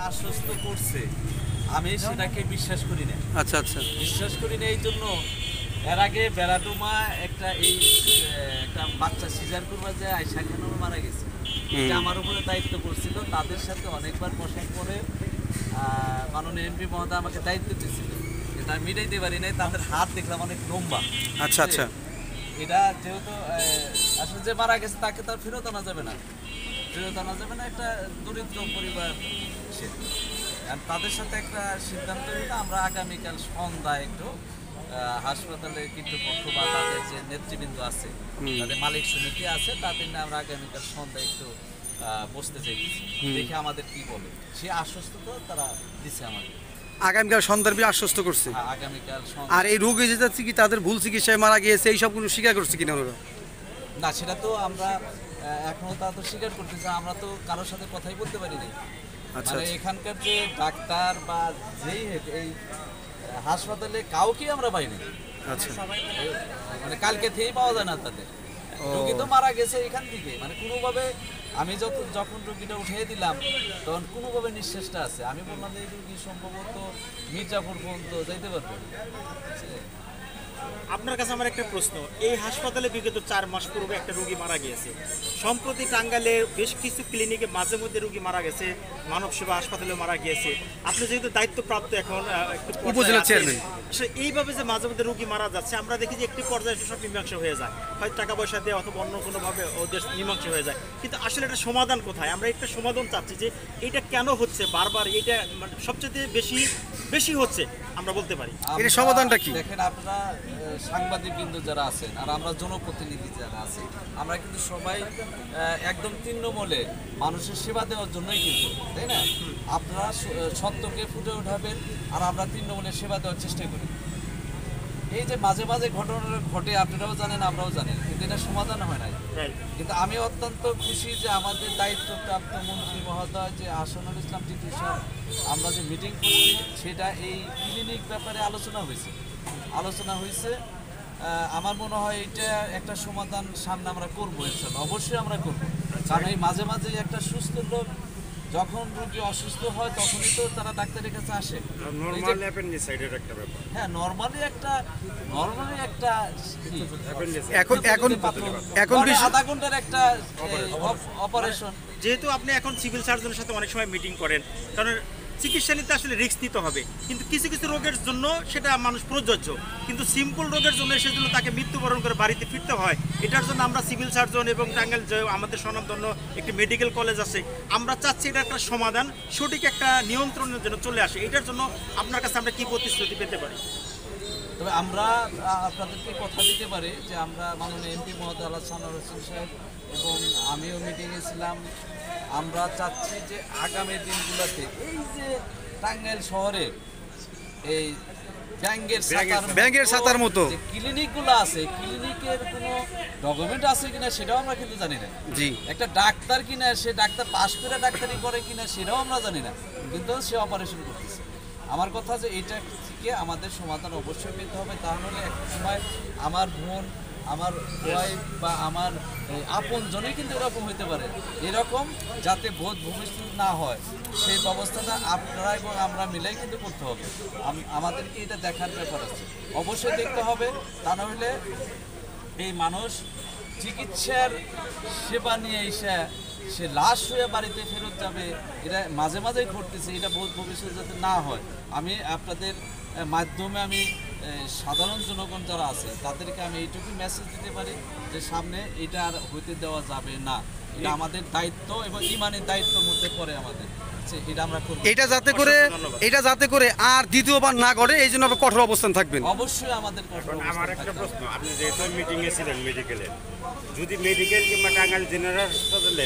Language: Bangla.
আশ্বস্ত করছে, আমি সেটাকে বিশ্বাস করি না। আচ্ছা আচ্ছা, বিশ্বাস করি না এই জন্য, এর আগে বেড়াডুমা একটা একটা বাচ্চা সিজার করবার যে আয়সা খানও মারা গেছে, এটা আমার উপরে দায়িত্ব করছিল। তাদের সাথে অনেকবার বসার পরে মাননীয় এমপি মহোদয় আমাকে দায়িত্ব দিয়েছিল, এটা আমি মিটাইতে পারি নাই। তাদের হাত দেখলাম অনেক লম্বা। আচ্ছা আচ্ছা, এটা যেহেতু আসলে যে মারা গেছে তাকে তার ফেরত আনা যাবে না, একটা দরিদ্র পরিবার সে। তাদের সাথে একটা সিদ্ধান্ত নিল, আমরা আগামীকাল সন্ধ্যায় একটু হাসপাতালে কর্তৃপক্ষ বা তাদের যে নেতৃবৃন্দ আছে, তাদের মালিক সমিতি আছে, তাদের নিয়ে আমরা আগামীকাল সন্ধ্যায় একটু বসতে চাইছি, দেখে আমাদের কি বলে। সে আশ্বস্ততা তারা দিচ্ছে আমাদের। আগামীকাল সন্ধ্যার বিষয়ে আশ্বস্ত করছে। আগামীকাল আর এই রোগী যে যাচ্ছে কি তাদের ভুল চিকিৎসায় মারা গিয়েছে এই সব কোনো স্বীকার করছে কিনা ওরা? না, সেটা তো আমরা এখনো তা তো স্বীকার করতেছি, আমরা তো কারোর সাথে কথাই বলতে পারি না। মানে এখানকার যে ডাক্তার বা যেই এই হাসপাতালে কাউকে আমরা পাইনি। আচ্ছা, মানে কালকে থেকেই পাওয়া যায় না তাদের। রোগী তো মারা গেছে এখান থেকে, মানে কোনোভাবে আমি যখন রোগীটা উঠিয়ে দিলাম তখন কোনোভাবে নিঃশ্বাসটা আছে। আমি বললাম যে এই রোগী সম্ভবত মির্জাপুর পর্যন্ত যাইতে পারবে। আপনার কাছে আমার একটা প্রশ্ন, এই হাসপাতালে বিগত 4 মাস পূর্বে একটা রোগী মারা গিয়েছে। সম্প্রতি টাঙ্গাইলে বেশ কিছু ক্লিনিকে মাঝে মধ্যে রোগী মারা গেছে, মানব সেবা হাসপাতালে মারা গিয়েছে। আপনি যেহেতু দায়িত্বপ্রাপ্ত এখন উপজেলা চেয়ারম্যান, এইভাবে যে মাঝে মধ্যে রোগী মারা যাচ্ছে, আমরা দেখি যে একটি পর্যায়ে সব মীমাংসা হয়ে যায়, হয়তো টাকা পয়সা দিয়ে অথবা অন্য কোনোভাবে ওদের মীমাংসা হয়ে যায়। কিন্তু আসলে এটা সমাধান কোথায়? আমরা একটা সমাধান চাচ্ছি যে এটা কেন হচ্ছে বারবার, এটা মানে সবচেয়ে বেশি হচ্ছে আমরা বলতে পারি। এর সমাধানটা কি? দেখেন, আপনারা সাংবাদিকবৃন্দ যারা আছেন আর আমরা জনপ্রতিনিধি যারা আছি, আমরা কিন্তু সবাই একদম তৃণমূলে মানুষের সেবা দেওয়ার জন্যই কিন্তু, তাই না? আপনারা সত্যকে ফুটে উঠাবেন আর আমরা তৃণমূলের সেবা দেওয়ার চেষ্টা করি। এই যে মাঝে মাঝে ঘটনা ঘটে, আপনারাও জানেন আমরাও জানি, কিন্তু এটা সমাধান হয় নাই। কিন্তু আমি অত্যন্ত খুশি যে আমাদের দায়িত্বপ্রাপ্ত মন্ত্রী মহোদয় যে আহসানুল ইসলাম টিটু স্যার, আমরা যে মিটিং করছি সেটা এই ক্লিনিক ব্যাপারে আলোচনা হয়েছে। আমার মনে হয় এটা একটা সমাধান সামনে আমরা করবো, ইনশাআল্লাহ অবশ্যই আমরা করবো। কারণ এই মাঝে মাঝে একটা সুস্থ লোক যখন রোগী অসুস্থ হয় তখনই তো তারা ডাক্তারের কাছে আসে। হ্যাঁ, নর্মালি একটা এখন আধা ঘন্টার একটা অপারেশন। যেহেতু আপনি এখন সিভিল সার্জনের সাথে অনেক সময় মিটিং করেন, কারণ চিকিৎসা নিতে আসলে রিস্ক নিতে হবে, কিন্তু কিছু কিছু রোগের জন্য সেটা মানুষ প্রযোজ্য, কিন্তু সিম্পল রোগের জন্য সেজন্য তাকে মৃত্যুবরণ করে বাড়িতে ফিরতে হয়। এটার জন্য আমরা সিভিল সার্জন এবং টাঙ্গাইল যে আমাদের স্বনামধন্য একটি মেডিকেল কলেজ আছে, আমরা চাচ্ছি এটা একটা সমাধান, সঠিক একটা নিয়ন্ত্রণের জন্য চলে আসে। এটার জন্য আপনার কাছে আমরা কি প্রতিশ্রুতি পেতে পারি? তবে আমরা আপনাদেরকে কথা দিতে পারি যে আমরা মাননীয় এমপি মহোদয় আহসানুল হোসেন সাহেব এবং আমিও মিটিংয়ে ছিলাম। আমরা চাচ্ছি যে আগামী দিনগুলোতে এই যে টাঙ্গাইল শহরে এই ব্যাংকের ছাতার মতো যে ক্লিনিকগুলো আছে, ক্লিনিকের কোনো ডকুমেন্ট আছে কিনা সেটাও আমরা কিন্তু জানি না। জি, একটা ডাক্তার কিনা, সে ডাক্তার পাশ করে ডাক্তারি করে কিনা সেটাও আমরা জানি না, কিন্তু সে অপারেশন করতেছে। আমার কথা যে এটা থেকে আমাদের সমাধান অবশ্যই পেতে হবে। তাহলে একটা সময় আমার বোন, আমার ওয়াইফ বা আমার আপন জনই কিন্তু এরকম হইতে পারে। এরকম যাতে বোধ ভবিষ্যৎ না হয় সেই ব্যবস্থাটা আপনারা এবং আমরা মিলাই কিন্তু করতে হবে। আমাদেরকে এটা দেখার ব্যাপার আছে, অবশ্যই দেখতে হবে। তা নাহলে এই মানুষ চিকিৎসার সেবা নিয়ে এসে সে লাশ হয়ে বাড়িতে ফেরত যাবে, এটা মাঝে মাঝেই ঘটতেছে। এটা বোধ ভবিষ্যৎ যাতে না হয়, আমি আপনাদের মাধ্যমে আমি সাধারণ জনগণ যারা আছে তাদেরকে আমি এইটুকু মেসেজ দিতে পারি যে সামনে এটা আর হইতে দেওয়া যাবে না। এটা আমাদের দায়িত্ব এবং ইমানের দায়িত্বের মধ্যে পড়ে আমাদের। এটা আমরা করব, এটা যাতে করে আর দ্বিতীয়বার না ঘটে এই জন্য কঠোর অবস্থান থাকবেন। অবশ্যই আমাদের কঠোর। আমার একটা প্রশ্ন, আপনি যেহেতু মিটিংয়ে ছিলেন মেডিকেলে, যদি মেডিকেল কিংবা টাঙ্গাইল জেনারেল হাসপাতালে